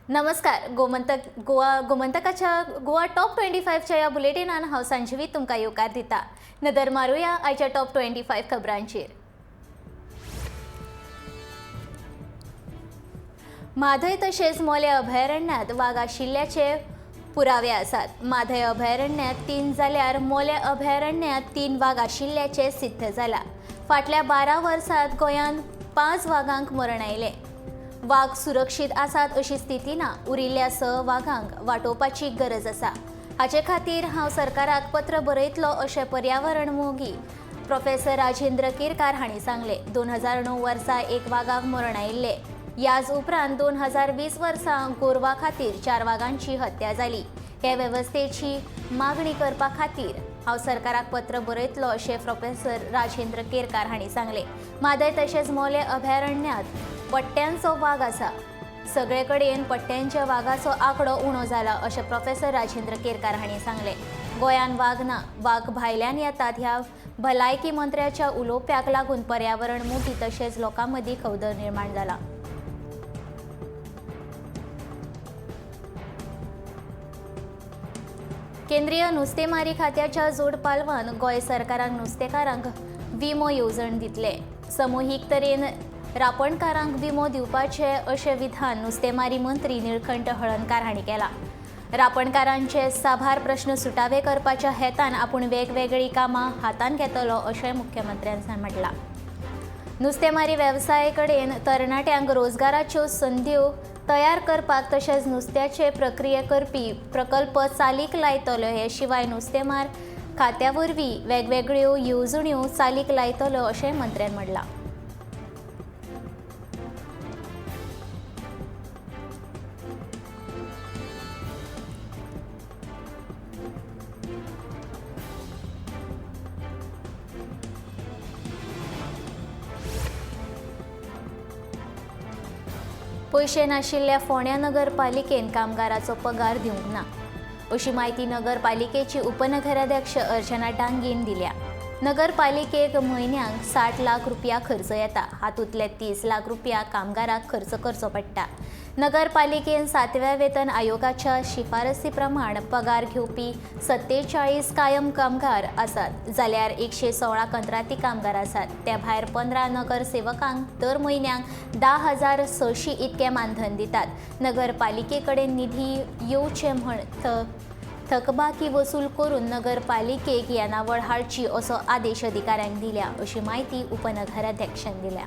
नमस्कार. गोमंतकाच्या गोवा टॉप 25च्या ह्या बुलेटिनान हांव संजीवी तुमकां येवकार दिता. नदर मारूया आयच्या टॉप 25 खबरांचेर. माधय तशेंच मोले अभयारण्यात वाघ आशिल्ल्याचे पुरावे आसात. माधय अभयारण्यात 3 जाल्यार मोले अभयारण्यात 3 वाघ आशिल्ल्याचे सिद्ध जाला. फाटल्या 12 वर्सांत गोंयांत 5 वाघांक मरण आयले. वाघ सुरक्षीत आसात अशी स्थिती ना. उरिल्ल्या 6 वाघांक वाटोवपाची गरज आसा. हाचे खातीर हांव सरकाराक पत्र बरयतलो अशें पर्यावरण मोगी प्रोफेसर राजेंद्र केरकार हांणी सांगले. 2009 वर्सा 1 वाघाक मरण आयिल्ले. याच उपरांत 2020 वर्सा गोरवा खातीर 4 वाघांची हत्या जाली. हे वेवस्थेची मागणी करपा खातीर हांव सरकाराक पत्र बरयतलो अशें प्रोफेसर राजेंद्र केरकार हांणी सांगले. मादय तशेंच मोले अभयारण्यात पट्ट्यांचो वाघ आसा. सगळे कडेन पट्ट्यांच्या वाघाचो आंकडो उणो जाला अशें प्रोफेसर राजेंद्र केरकार हांणी सांगले. गोंयांत वाघ ना. वाघ भायल्यान येतात ह्या भलायकी मंत्र्याच्या उलोवप्याक लागून पर्यावरण मोगी तशेंच लोकां मदीं खवदळ निर्माण जाला. केंद्रीय नुस्तेमारी खात्याच्या जोड पालवान गोंय सरकारान नुस्तेकारांक विमो येवजण दितले. सामुहीक तरेन रापणकारांक विमो दिवपाचे अशें विधान नुस्तेमारी मंत्री निळकंठ हळर्णकार हांणी केला. रापणकारांचे साबार प्रश्न सुटावे करपाच्या हेतान आपूण वेगवेगळी कामां हातान घेतलो अशें मुख्यमंत्र्यान म्हटलां. नुस्तेमारी वेवसाया कडेन तरणाट्यांक रोजगाराच्यो संद्यो तयार करपाक तशेंच नुस्त्याचे प्रक्रिया करपी प्रकल्प चालीक लायतलो. हे शिवाय नुस्तेमार खात्या वरवीं वेगवेगळ्यो येवजण्यो चालीक लायतलो अशें मंत्र्यान म्हणलां. पयशे नाशिल्ल्या फोंड्या नगरपालिकेन कामगाराचो पगार दिवंक ना अशी माहिती नगरपालिकेची उपनगराध्यक्ष अर्चना डांगीन दिल्या. नगरपालिकेक म्हयन्याक 60 लाख रुपया खर्च येता. हातूंतले 30 लाख रुपया कामगाराक खर्च करचो पडटा. नगरपालिकेन 7व्या वेतन आयोगाच्या शिफारसी प्रमाण पगार घेवपी 47 कायम कामगार आसात जाल्यार 116 कंत्राटी कामगार आसात. त्या भायर 15 नगरसेवकांक दर म्हयन्याक 10,600 इतके मानधन दितात. नगरपालिके कडेन निधी येवचे म्हण थकबाकी वसूल करून नगरपालिकेक येणावळ हाडची असो आदेश अधिकाऱ्यांक दिल्या अशी माहिती उपनगराध्यक्षान दिल्या.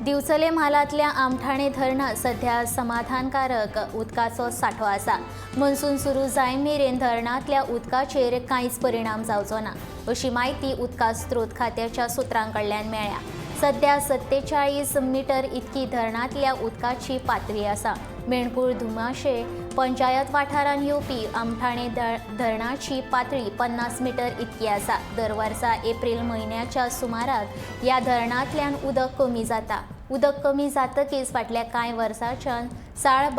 दिवचले म्हालांतल्या आमठाणे धरणांत सध्या समाधानकारक उदकाचो सांठो आसा. मनसून सुरू जाय मेरेन धरणांतल्या उदकाचेर कांयच परिणाम जावचो ना अशी माहिती उदका स्त्रोत खात्याच्या सुत्रां कडल्यान मेळ्ळ्या. सध्या 47 मीटर इतकी धरणांतल्या उदकाची पातळी आसा. मेणकूळ धुमाशे पंचायत वाठारांत येवपी आमठाणे धरणाची पातळी 50 मीटर इतकी आसा. दर वर्सा एप्रिल म्हयन्याच्या सुमाराक ह्या धरणांतल्यान उदक कमी जाता. उदक कमी जातकीच फाटल्या कांय वर्सांच्यान साळ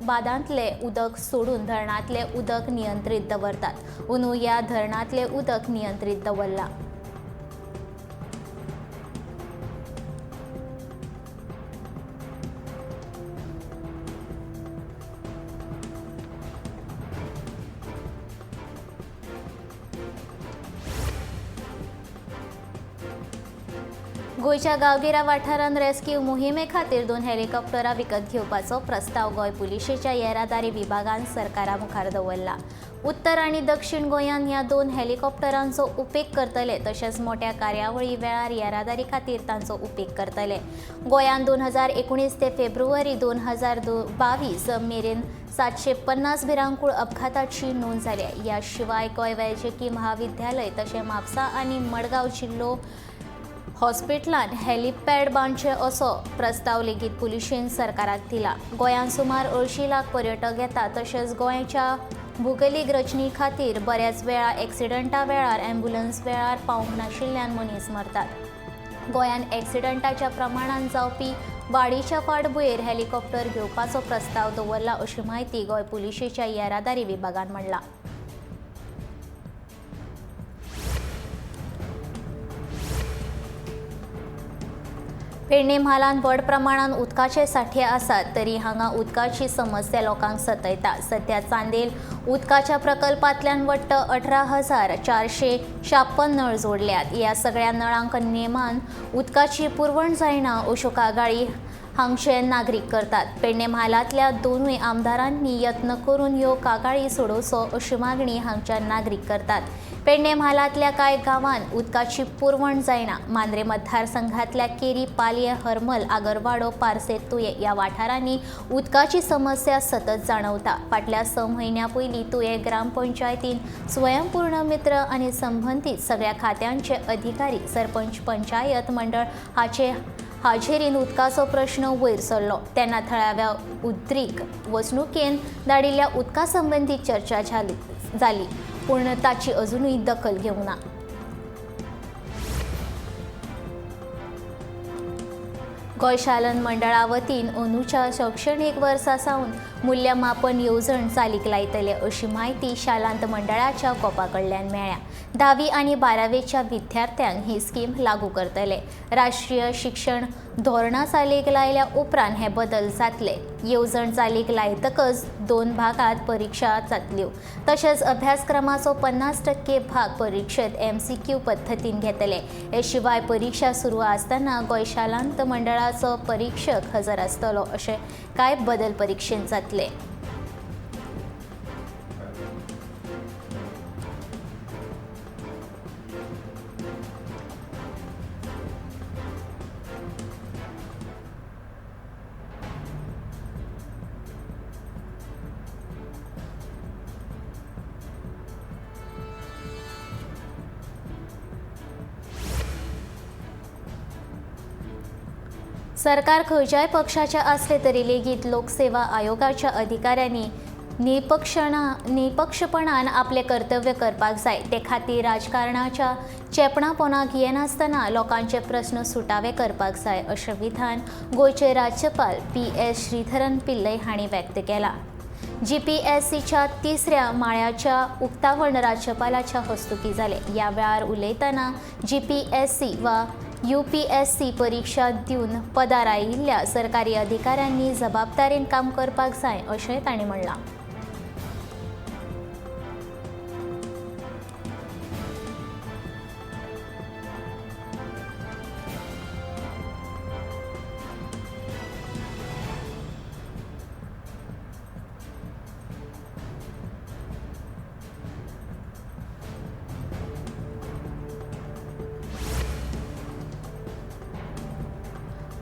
बादांतले उदक सोडून धरणांतले उदक नियंत्रीत दवरतात. अंदू ह्या धरणांतले उदक नियंत्रीत दवरलां. गोंयच्या गांवगिऱ्या वाठारांत रेस्क्यू मोहिमे खातीर 2 हेलिकॉप्टरां विकत घेवपाचो प्रस्ताव गोंय पुलिशेच्या येरादारी विभागान सरकारा मुखार दवरला. उत्तर आनी दक्षिण गोंयांत ह्या 2 हेलिकॉप्टरांचो उपेग करतले तशेंच मोठ्या कार्यावळी वेळार येरादारी खातीर तांचो उपेग करतले. गोंयांत 2019 ते फेब्रुवारी 2022 मेरेन 750 भिरांकूळ अपघाताची नोंद जाल्या. ह्या शिवाय गोंय वैजकी महाविद्यालय तशें म्हापसा आनी मडगांव जिल्लो हॉस्पिटलांत हेलिपॅड बांदचे असो प्रस्ताव लेगीत पुलिशेन सरकाराक दिला. गोंयांत सुमार 80 लाख पर्यटक येतात तशेंच गोंयच्या भूगोलीक रचने खातीर बऱ्याच वेळा एक्सिडंटा वेळार ॲम्ब्युलन्स वेळार पावंक नाशिल्ल्यान मनीस मरतात. गोंयान एक्सिडंटाच्या प्रमाणान जावपी वाडीच्या फाटभुंयेर हेलिकॉप्टर घेवपाचो प्रस्ताव दवरला अशी माहिती गोंय पुलिशेच्या येरादारी विभागान म्हणला। पेडणे म्हालांत व्हड प्रमाणात उदकाचे साठे आसात तरी हांगा उदकाची समस्या लोकांक सतयता। सध्या चांदेल उदकाच्या प्रकल्पांतल्यान वट्ट 18,456 नळ जोडल्यात। ह्या सगळ्या नळांक नेमान उदकाची पुरवण जायना अश्यो कागाळी हांगचे नागरीक करतात। पेडणे म्हालांतल्या दोनूय आमदारांनी यत्न करून ह्यो कागाळी सोडोवचो अशी मागणी हांगच्या नागरीक करतात। पेडणे म्हालांतल्या कांय गांवांत उदकाची पुरवण जायना। मांद्रे मतदारसंघातल्या केरी, पालये, हरमल, आगरवाडो, पारसे, तुये ह्या वाठारांनी उदकाची समस्या सतत जाणवता। फाटल्या 6 म्हयन्यां पयलीं तुये ग्रामपंचायतीन स्वयंपूर्ण मित्र आनी संबंधीत सगळ्या खात्यांचे अधिकारी, सरपंच, पंचायत मंडळ हाजेरीन उदकाचो प्रश्न वयर सरलो। तेन्ना थळाव्या उद्रीक वचणुकेन धाडिल्ल्या उदका संबंधी चर्चा जाली पूण ताची अजुनूय दखल घेवंक ना। गोंय शालन मंडळा वतीन अंदूच्या शैक्षणीक वर्सा सावन मूल्यमापन येवजण चालीक लायतले अशी माहिती शालांत मंडळाच्या कोपा कडल्यान मेळ्ळ्या। 10वी आनी 12वेच्या विद्यार्थ्यांक ही स्कीम लागू करतले। राष्ट्रीय शिक्षण धोरणां चालीक लायल्या उपरांत हे बदल जातले। येवजण चालीक लायतकच 2 भागांत परीक्षा जातल्यो। तशेंच अभ्यासक्रमाचो 50% भाग परीक्षेत MCQ पद्दतीन घेतले। हे शिवाय परीक्षा सुरू आसतना गोंय शालांत मंडळाचो परीक्षक हजर आसतलो अशें कांय बदल परीक्षेंत जातले। सरकार खंयच्याय पक्षाचे आसले तरी लेगीत लोकसेवा आयोगाच्या अधिकाऱ्यांनी निपक्षपणान आपले कर्तव्य करपाक जाय। ते खातीर राजकारणाच्या चेपणापणाक येनासतना लोकांचे प्रस्न सुटावे करपाक जाय अशें विधान गोंयचे राज्यपाल PS श्रीधरन पिल्लय हांणी व्यक्त केला। GPSCच्या 3ऱ्या माळ्याच्या उक्तावण राज्यपालाच्या हस्तुकी जाले। ह्या वेळार उलयतना GPSC वा UPSC परीक्षा दिवन पदार आयिल्ल्या सरकारी अधिकाऱ्यांनी जबाबदारेन काम करपाक जाय अशेंय तांणी म्हणलां।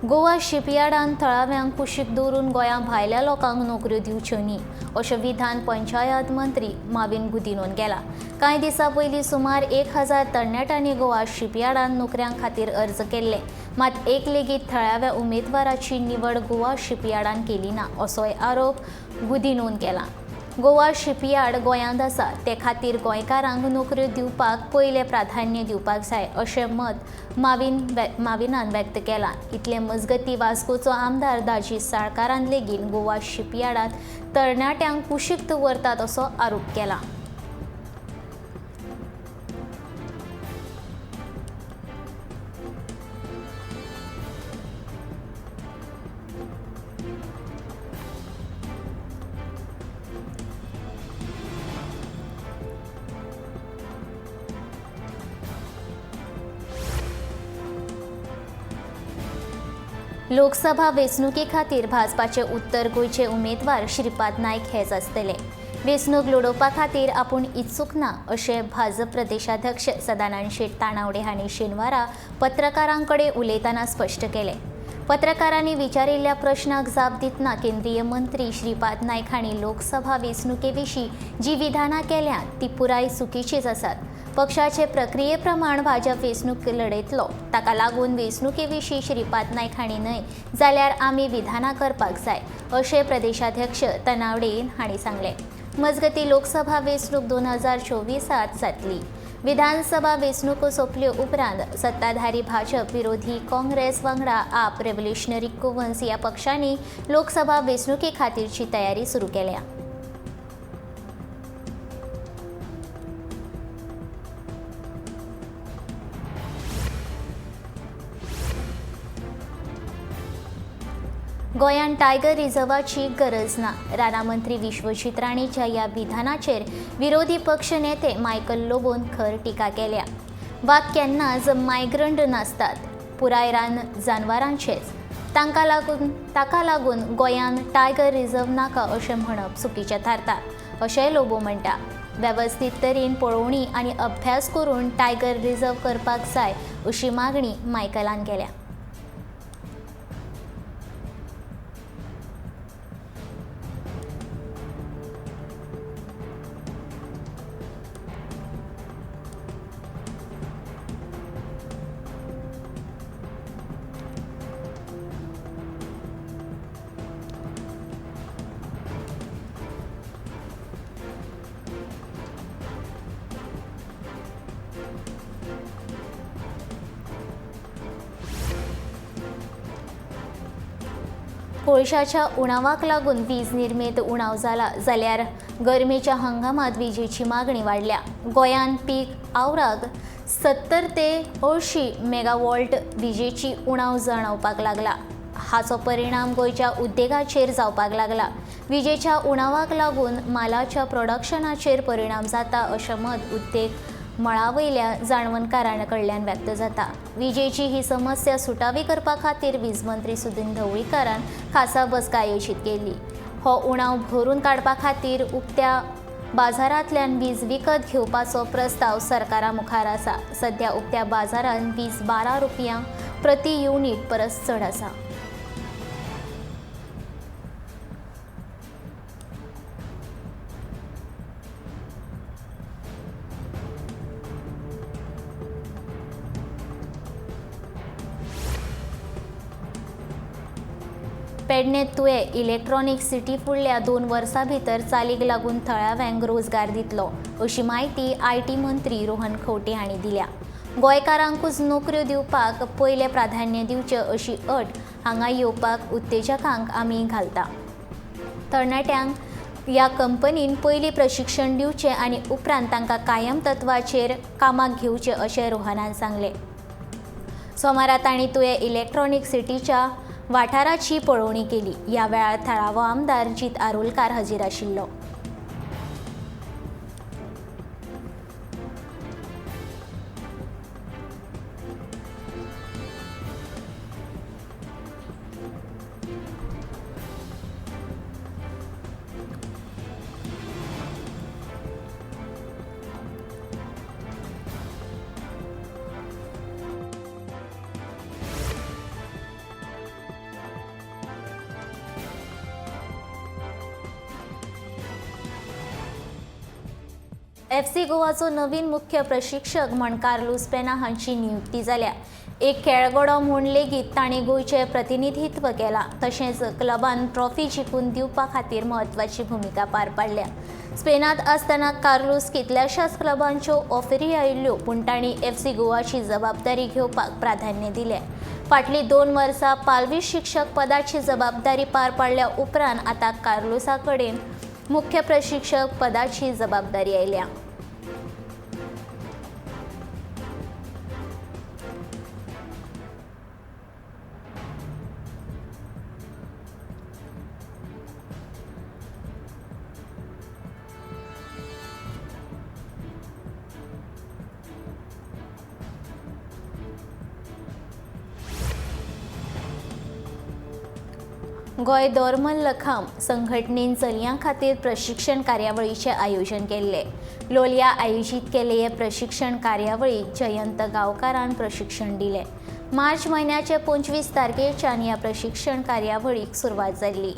गोवा शिपयार्डान थळाव्यांक कुशीक दवरून गोंया भायल्या लोकांक नोकऱ्यो दिवच्यो न्ही अशें विधान पंचायत मंत्री माविन गुदिनोन केला। कांय दिसां पयलीं सुमार 1000 तरणाट्यांनी गोवा शिपयार्डान नोकऱ्यां खातीर अर्ज केल्ले, मात एक लेगीत थळाव्या उमेदवाराची निवड गोवा शिपयार्डान केली ना असोय आरोप गुदिनोन केला। गोवा शिपयार्ड गोंयांत आसा ते खातीर गोंयकारांक नोकऱ्यो दिवपाक पयलें प्राधान्य दिवपाक जाय अशें मत माविनान व्यक्त केलां। इतले मजगतीं वास्कोचो आमदार दाजी साळकारान लेगीत गोवा शिपयार्डांत तरणाट्यांक कुशीक दवरतात असो आरोप केला। लोकसभा वेंचणुके खातीर भाजपाचे उत्तर गोंयचे उमेदवार श्रीपाद नायक हेच आसतले। वेंचणूक लडोवपा खातीर आपूण इत्सूक ना अशें भाजप प्रदेशाध्यक्ष सदानंद शेट तानावडे हांणी शेनवारा पत्रकारां कडेन उलयतना स्पश्ट केलें। पत्रकारांनी विचारिल्ल्या प्रश्नाक जाप दितना केंद्रीय मंत्री श्रीपाद नायक हांणी लोकसभा वेंचणुके विशीं जी विधानां केल्यांत ती पुराय चुकीचीच आसात। पक्षाचे प्रक्रिये प्रमाण भाजप वेंचणूक लडयतलो, ताका लागून वेंचणुके विशीं श्रीपाद नायक हांणी न्हय जाल्यार आमी विधानां करपाक जाय अशें प्रदेशाध्यक्ष तानावडे हांणी सांगलें। मजगतीं लोकसभा वेंचणूक 2024 जातली। विधानसभा वेंचणुको सोंपल्यो उपरांत सत्ताधारी भाजप विरोधी काँग्रेस वांगडा आप रेव्होल्युशनरी कोवन्स ह्या पक्षांनी लोकसभा वेंचणुके खातीरची तयारी सुरू केल्या. गोंयांत टायगर रिझर्वाची गरज ना. राना मंत्री विश्वजीत राणेच्या ह्या विधानाचेर विरोधी पक्ष नेते मायकल लोबोन खर टिका केल्या. वाघ केन्नाच मायग्रंट नासतात, पुराय रान जनावरांचेच. ताका लागून गोंयांत टायगर रिझर्व नाका अशें म्हणप चुकीचें थारता अशेंय लोबो म्हणटा. वेवस्थीत तरेन पळोवणी आनी अभ्यास करून टायगर रिझर्व करपाक जाय अशी मागणी मायकलान केल्या. कोळशाच्या उणावाक लागून वीज निर्मित उणाव जाला जाल्यार गरमेच्या हंगामात विजेची मागणी वाडल्या. गोंयांत पीक आवराक 70 ते 80 मेगावॉल्ट विजेची उणाव जाणवपाक लागला. हाचो परिणाम गोंयच्या उद्देगाचेर जावपाक लागला. विजेच्या उणावाक लागून मालाच्या प्रोडक्शनाचेर परिणाम जाता अशें मत उद्देग मळावयल्या जाणवणकारां कडल्यान व्यक्त जाता. विजेची ही समस्या सुटावी करपा खातीर वीज मंत्री सुदीन ढवळीकारान खासा बसका आयोजीत केली. हो उणाव भरून काडपा खातीर उक्त्या बाजारांतल्यान वीज विकत घेवपाचो प्रस्ताव सरकारा मुखार आसा. सध्या उक्त्या बाजारांत वीज 12 रुपयां प्रति युनिट परस चड आसा. पेडणे तुये इलेक्ट्रॉनिक सिटी फुडल्या 2 वर्सां भितर चालीक लागून थळाव्यांक रोजगार दितलो अशी माहिती IT मंत्री रोहन खंवटे हांणी दिल्या. गोंयकारांकूच नोकऱ्यो दिवपाक पयले प्राधान्य दिवचे अशी अट हांगा येवपाक उत्तेजकांक आमी घालता. तरणाट्यांक ह्या कंपनीन पयलीं प्रशिक्षण दिवचें आनी उपरांत तांकां कायम तत्वाचेर कामाक घेवचें अशें रोहनान सांगलें. सोमारा तांणी तुये इलेक्ट्रॉनिक सिटीच्या वाठाराची पळोवणी केली. ह्या वेळार थळावो आमदार जीत आरोलकार हाजीर आशिल्लो. FC गोवाचो नवीन मुख्य प्रशिक्षक म्हण कार्लोस पेना हांची नियुक्ती जाल्या. एक खेळगडो म्हूण लेगीत ताणें गोंयचें प्रतिनिधित्व केलां. तशेंच क्लबान ट्रॉफी जिखून दिवपा खातीर म्हत्वाची भुमिका पार पाडल्या. स्पेनांत आसतना कार्लोस कितल्याशाच क्लबांच्यो ऑफरी आयिल्ल्यो, पूण तांणी FC गोवाची जबाबदारी घेवपाक प्राधान्य दिलें. फाटलीं 2 वर्सां पालवी शिक्षक पदाची जबाबदारी पार पाडल्या उपरांत आतां कार्लोसा कडेन मुख्य प्रशिक्षक पदाची जबाबदारी आयल्या. गोंय दोरमल्लखांब संघटनेन चलयां खातीर प्रशिक्षण कार्यावळीचें आयोजन केल्लें. लोलया आयोजीत केल्ले हे प्रशिक्षण कार्यावळीक जयंत गांवकारान प्रशिक्षण दिलें. मार्च म्हयन्याचे 25 तारखेच्यान ह्या प्रशिक्षण कार्यावळीक सुरवात जाल्ली.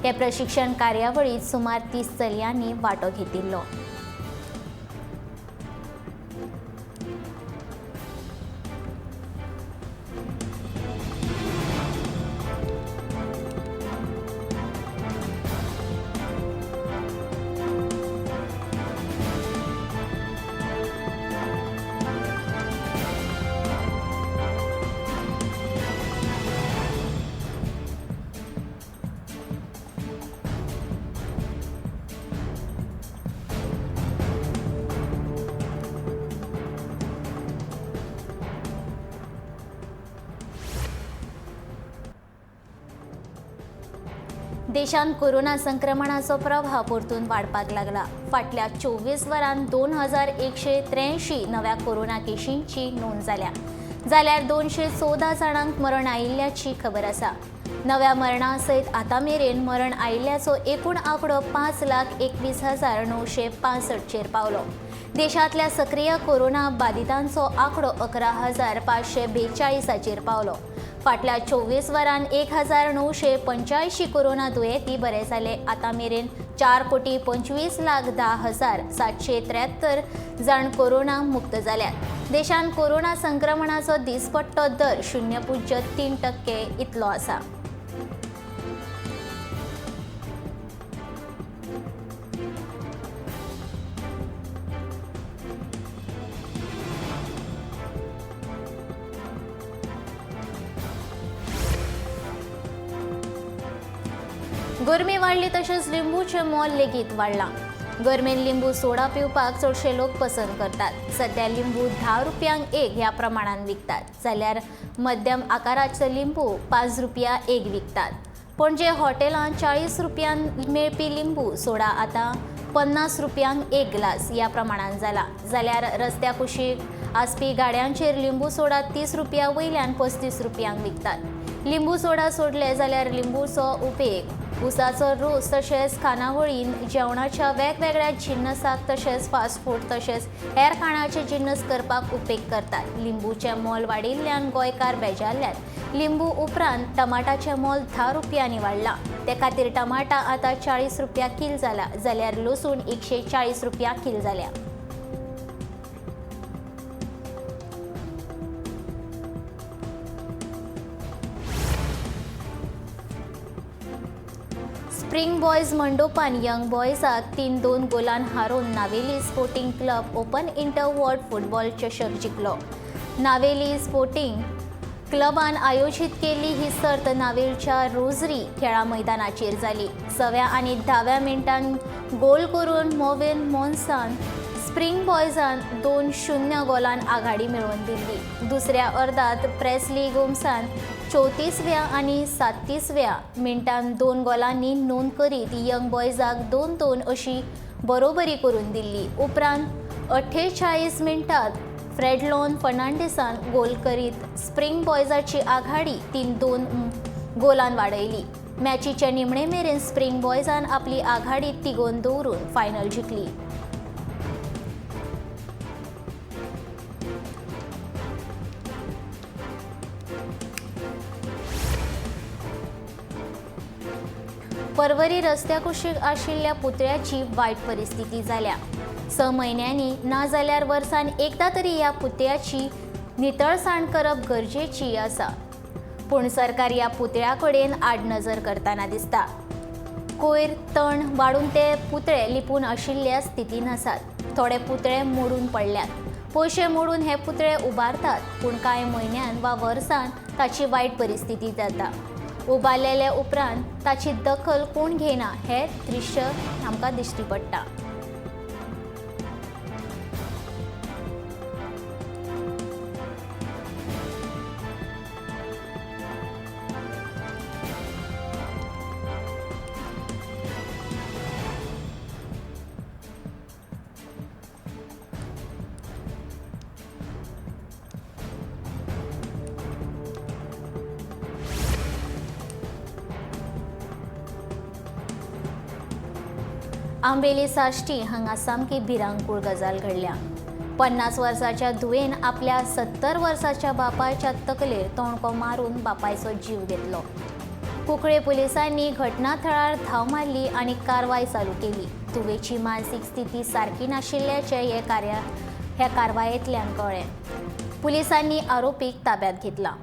हे प्रशिक्षण कार्यावळीत सुमार 30 चलयांनी वांटो घेतिल्लो. देशांत कोरोना संक्रमणाचो प्रभाव परतून वाडपाक लागला. फाटल्या 24 वरांत 2183 नव्या कोरोना केशींची नोंद जाल्यार 214 जाणांक मरण आयिल्ल्याची खबर आसा. नव्या मरणां सयत आतां मेरेन मरण आयिल्ल्याचो एकूण आंकडो 5,21,965 चेर पावलो. देशांतल्या सक्रिय कोरोना बाधितांचो आंकडो 11,542 पावलो. फाटल्या 24 वरांत 1,985 कोरोना दुयेंती बरे जाले. आतां मेरेन 4,25,10,773 जाण कोरोना मुक्त जाल्यात. देशांत कोरोना संक्रमणाचो दिसपट्टो दर 0.3% इतलो आसा. गरमी वाडली तशेंच लिंबूचें मोल लेगीत वाडलां. गरमेन लिंबू सोडा पिवपाक चडशे लोक पसंत करतात. सध्या लिंबू 10 रुपयांक एक ह्या प्रमाणान विकतात, जाल्यार मध्यम आकाराचे लिंबू 5 रुपया एक विकतात. पणजे हॉटेलांत 40 रुपयान मेळपी लिंबू सोडा आतां 50 रुपयांक एक ग्लास ह्या प्रमाणान जाला. जाल्यार रस्त्या कुशीक आसपी गाड्यांचेर लिंबू सोडा 30 रुपया वयल्यान 35 रुपयांक विकतात. लिंबू सोडा सोडले जाल्यार लिंबूचो उपेग उसाचो रोस तशेंच खानावळीन जेवणाच्या वेगवेगळ्या जिन्नसाक तशेंच फास्ट फूड तशेंच हेर खाणाचे जिन्नस करपाक उपेग करतात. लिंबूचें मोल वाडिल्ल्यान गोंयकार बेजारल्यात. लिंबू उपरांत टमाटाचें मोल 10 रुपयांनी वाडलां. ते खातीर टमाटा आतां 40 रुपया किल जाला, जाल्यार लसूण 140 रुपया किल जाल्या. स्प्रिंग बॉयज मंडोपान यंग बॉयजाक 3-2 गोलान हारोवन नावेली sporting club open inter ward football चषक जिखलो. नावेली स्पोर्टिंग क्लबान आयोजीत केल्ली ही सर्त नावेलच्या रोझरी खेळा मैदानाचेर जाली. 6व्या आनी 10व्या मिनटान गोल करून मोविन मोन्सान स्प्रिंग बॉयजान 2-0 गोलान आघाडी मेळोवन दिल्ली. दुसऱ्या अर्दात प्रेस्ली गोम्सान 34व्या आनी 37व्या मिनटान 2 गोलांनी नोंद करीत यंग बॉयजाक 2-2 अशी बरोबरी करून दिल्ली. उपरांत 48 मिनटांत फ्रेडलॉन फर्नांडिसान गोल करीत स्प्रिंग बॉयजाची आघाडी 3-2 गोलान वाडयली. मॅचीचे निमणे मेरेन स्प्रिंग बॉयजान आपली आघाडी तिगोवन दवरून फायनल जिखली. परवरी रस्त्या कुशीक आशिल्ल्या पुतळ्याची वायट परिस्थिती जाल्या. 6 म्हयन्यांनी ना जाल्यार वर्सान एकदा तरी ह्या पुतळ्याची नितळसाण करप गरजेची आसा. पूण सरकार ह्या पुतळ्या कडेन आडनजर करतना दिसता. कोयर तण वाडून ते पुतळे लिपून आशिल्ल्या स्थितीन आसात. थोडे पुतळे मोडून पडल्यात. पयशे मोडून हे पुतळे उबारतात, पूण कांय म्हयन्यान वा वर्सान ताची वायट परिस्थिती जाता. उबारलेले उपरांत ताची दखल कोण घेना हें दृश्य आमकां दिश्टी पडटा. आंबेली साश्टी हांगा सामकी भिरांकूळ गजाल घडल्या. 50 वर्साच्या धुवेन आपल्या 70 वर्साच्या बापायच्या तकलेर तोणको मारून बापायचो जीव घेतलो. कुंकळे पुलिसांनी घटनाथळार धांव मारली आनी कारवाय चालू केली. धुवेची मानसीक स्थिती सारकी नाशिल्ल्याचें हे कारवायेंतल्यान कळ्ळें. पुलिसांनी आरोपीक ताब्यांत घेतला.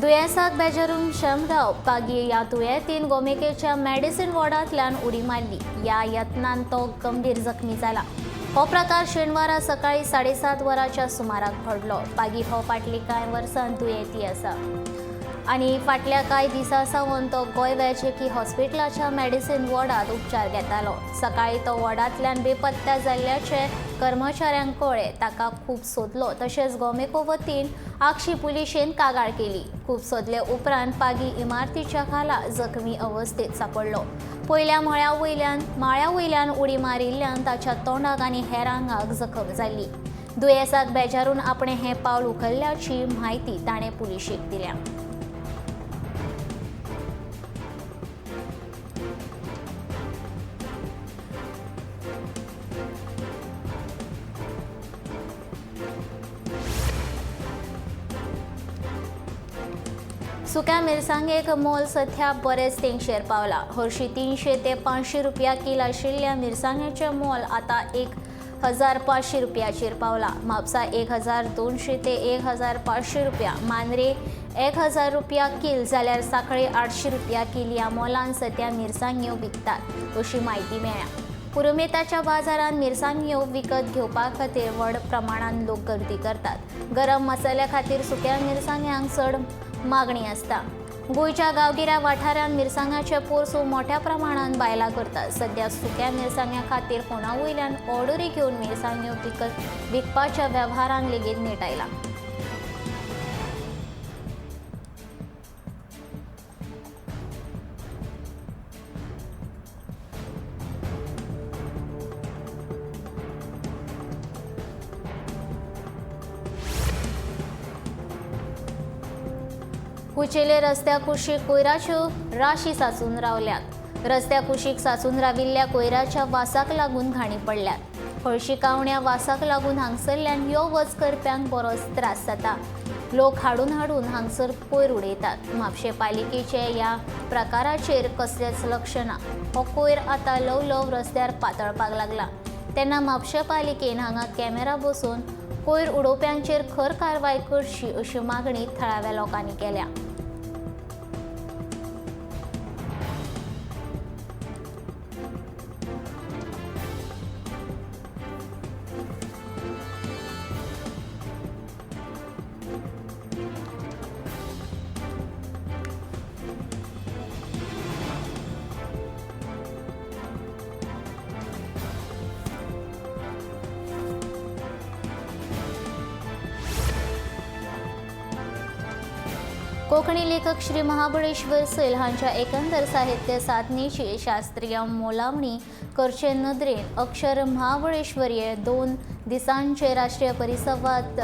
दुयेंसाक बेजारून शेमराव पागी ह्या दुयेंतीन गोमेकेच्या मेडिसिन वॉर्डांतल्यान उडी मारली. ह्या यत्नांत तो गंभीर जखमी जाला. हो प्रकार शेनवारा सकाळी 7:30 वरांच्या सुमाराक घडलो. पागी हो फाटली कांय वर्सां दुयेंती आसा आनी फाटल्या कांय दिसां सावन तो गोंय वैजकी हॉस्पिटलाच्या मेडिसिन वॉर्डांत उपचार घेतालो. सकाळी तो वॉर्डांतल्यान बेपत्ता जाल्ल्याचे कर्मचाऱ्यांक कळ्ळें. ताका खूब सोदलो. तशेंच गोमेको वतीन आगशी पुलिशेन कागाळ केली. खूब सोदले उपरांत पागी इमारतीच्या खाला जखमी अवस्थेत सांपडलो. पयल्या माळ्या वयल्यान उडी मारिल्ल्यान ताच्या तोंडाक आनी हेर आंगाक जखम जाल्ली. दुयेंसाक बेजारून आपणें हें पावल उखल्ल्याची म्हायती ताणें पुलिशेक दिल्या. सुक्या मिरसांगेक मोल सध्या बरेच तेंगशेर पावला. हरशीं 300 ते 500 रुपया किल आशिल्ल्या मिरसांगेचें मोल आतां 1,500 रुपयाचेर पावला. म्हापसा 1,200 ते 1,500 रुपया, मांद्रे 1,000 रुपया किल जाल्यार सांखळे 800 रुपया किल ह्या मोलान सध्या मिरसांग्यो विकतात अशी म्हायती मेळ्ळ्या. पुरुमेताच्या बाजारांत मिरसांग्यो विकत घेवपा खातीर व्हड प्रमाणांत लोक गर्दी करतात. गरम मसाल्या खातीर सुक्या मिरसांग्यांक चड मागणी आसता. गोंयच्या गांवगिऱ्या वाठारांत मिरसांगाचे पोरसूं मोठ्या प्रमाणांत बायलां करतात. सध्या सुक्या मिरसांग्या खातीर फोना वयल्यान ऑर्डरी घेवन मिरसांग्यो विकपाच्या वेव्हारांक लेगीत नेट आयला. कुचेले रस्त्या कुशीक कोयराच्यो राशी साचून रावल्यात. रस्त्या कुशीक साचून राविल्ल्या कोयराच्या वासाक लागून घाणी पडल्यात. हळशिकावण्या वासाक लागून हांगसरल्यान यो वच करप्यांक बरोच त्रास जाता. लोक हाडून हांगसर कोयर उडयतात. म्हापशे पालिकेचे ह्या प्रकाराचेर कसलेच लक्ष ना. हो कोयर आतां ल्हव रस्त्यार पातळपाक लागला. तेन्ना म्हापशे पालिकेन हांगा कॅमेरा बसोवन कोयर उडोवप्यांचेर खर कारवाय करची अशी मागणी थळाव्या लोकांनी केल्या. कोंकणी लेखक श्री महाबळेश्वर सैल हांच्या एकंदर साहित्य साधनेची शास्त्रीय मोलावणी करचे नदरेन अक्षर महाबळेश्वरीय 2 दिसांचे राष्ट्रीय परिसंवाद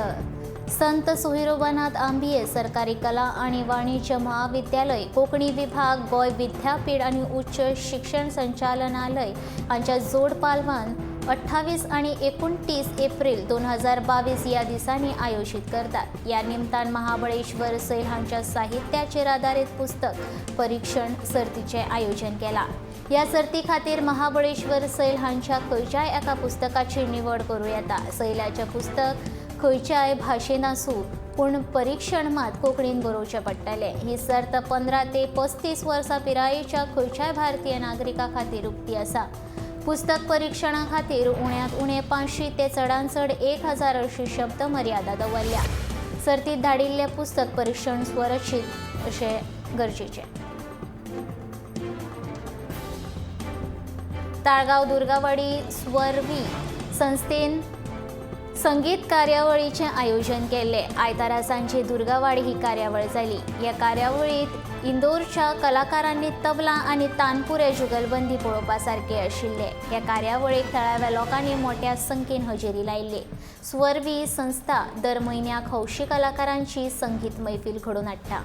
संत सोहिरोबानाथ आंबिये सरकारी कला आणि वाणिज्य महाविद्यालय, कोंकणी विभाग, गोंय विद्यापीठ आणि उच्च शिक्षण संचालनालय हांच्या जोड पालवान 28 आणि 29 एप्रिल 2022 या दिसांनी आयोजित करतात. या निमतान महाबळेश्वर सैल हांच्या साहित्याचेर आधारित पुस्तक परीक्षण सर्तीचे आयोजन केला. या सर्ती खातीर महाबळेश्वर सैल हांच्या खंयच्याय एका पुस्तकाची निवड करूं येता. सैलाचें पुस्तक खंयच्याय भाशेन आसूं पूण परीक्षण मात कोंकणीन बरोवचें पडटलें. ही सर्त 15 ते 35 वर्सां पिरायेच्या खंयच्याय भारतीय नागरिका खातीर उक्ती आसा. पुस्तक परीक्षणा खातीर उण्यांत उणें 500 ते चडांत चड 1000 अशी शब्द मर्यादा दवरल्या. सर्तीत धाडिल्लें पुस्तक परीक्षण स्वरचित अशें गरजेचें. ताळगांव दुर्गावाडी स्वरवी संस्थेन संगीत कार्यावळीचें आयोजन केल्लें. आयतारा सांजे दुर्गावाडी ही कार्यावळ जाली. ह्या कार्यावळींत इंदोरच्या कलाकारांनी तबला आनी तानपुरे जुगलबंदी पळोवपा सारके आशिल्ले. ह्या कार्यावळीक थळाव्या लोकांनी मोठ्या संख्येन हजेरी लायिल्ली. स्वरवी संस्था दर म्हयन्याक हौशी कलाकारांची संगीत मैफील घडोवन हाडटा.